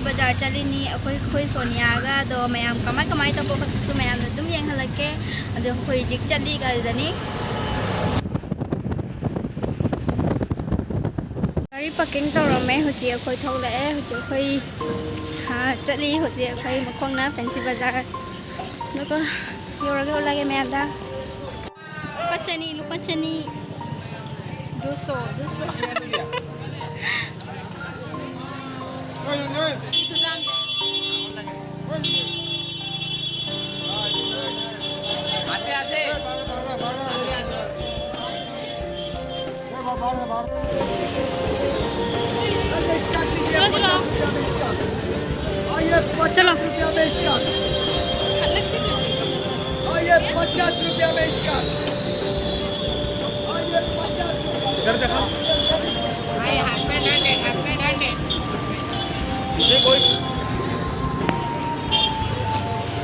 bazaar chalini khoi Sonia ga do mayam kamai to ko su mayam dum yang halake ado khoi jik chali gardani gari parking tawrame huji khoi thole huji khoi ha chali huji khoi makhong na fancy bazaar no ko yoraga lage mayam da lupa chani 200 चलो 50 रुपया में इसका इधर देखा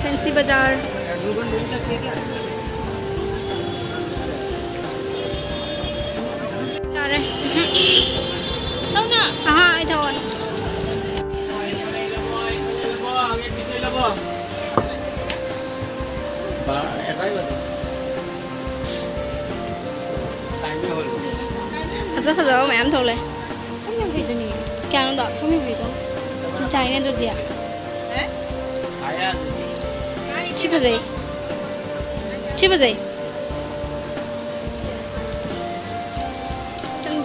fancy बाजार हाँ इधर fazao mày ăn thầu này càng đỏ trong mình đó trái nên tôi đi à chip gì chân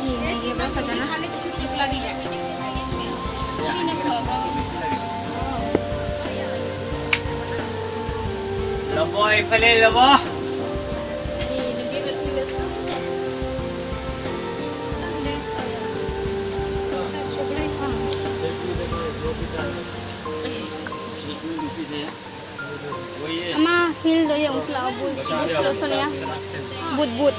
gì này cái bác phải nó Labo, ipalay labo. Ama hil do yung sila bud gusto sonya bud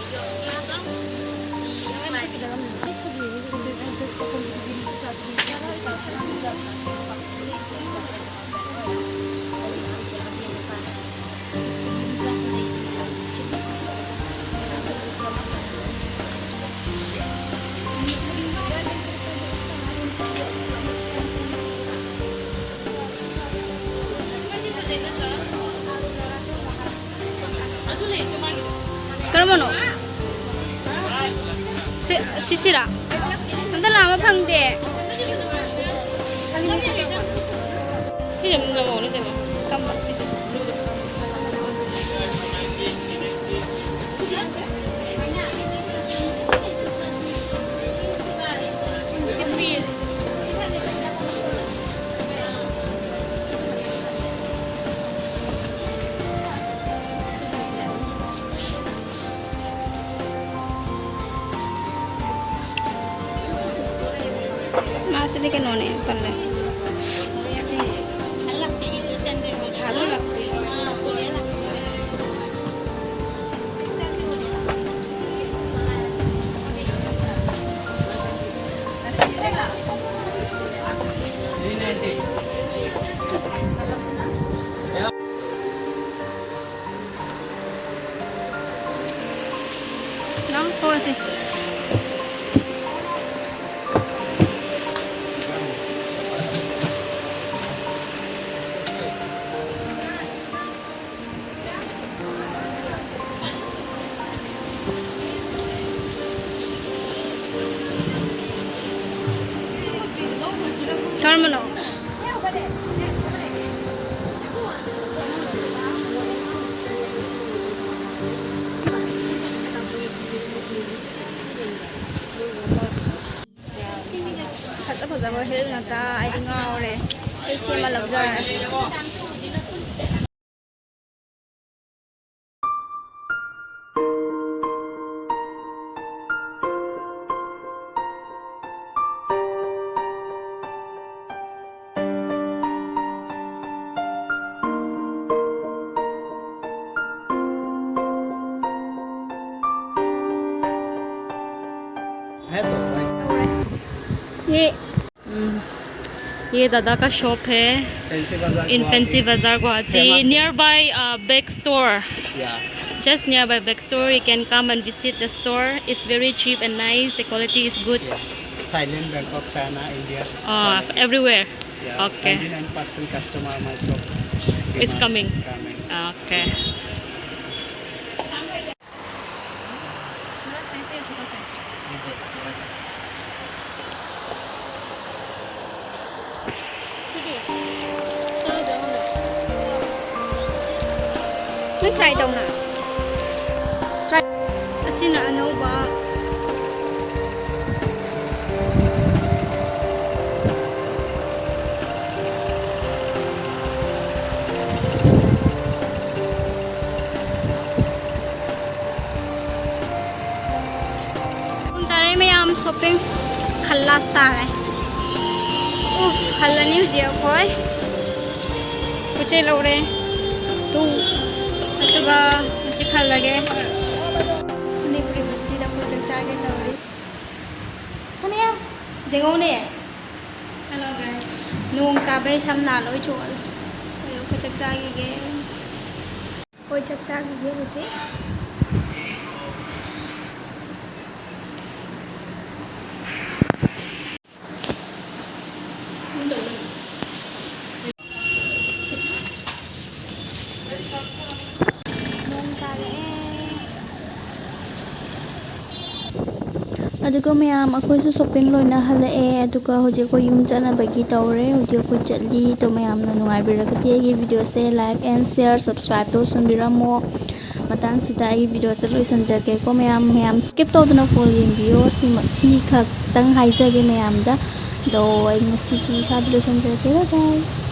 Karamono sisira nanti lama pangde sih nggak mau nih kamu masih di kenone pala Nang po sih terminal thật là bây giờ người ta ai đi ngao này cái xe mà lập ra ये दादा का shop है इन fancy बाजार Guwahati nearby bag store. Yeah. Just nearby bag store, you can come and visit the store. It's very cheap and nice. The quality is good. Thailand, Bangkok, China, India. Everywhere. Yeah, Okay. 99% customer my shop. It's coming. Coming. Okay. Nó try đâu nè. Try. Asina ano ba? Kung tayo may shopping khalas tayo. Khalani ho jiya koi. Kuche lore. Tu. Atuga kuche khalage. Manipuri University da ko chagcha ke tawri. Kani ya? Jengau ne. Hello guys. Nung tabai samna loi chol. Ayo ko chagcha ge. Koi chagcha ge kuche. aduga mayam akhoi su shopping loina halae aduga hoje ko yum chana bagi tawre hoje ko chatli to mayam na nungai birakati agi video se like and share subscribe to sunbiramo matang sita agi video chaloi sanjake ko mayam skip to dana full video si khak tang haijage mayam da do ai ngasi ki sa video sanjake bye bye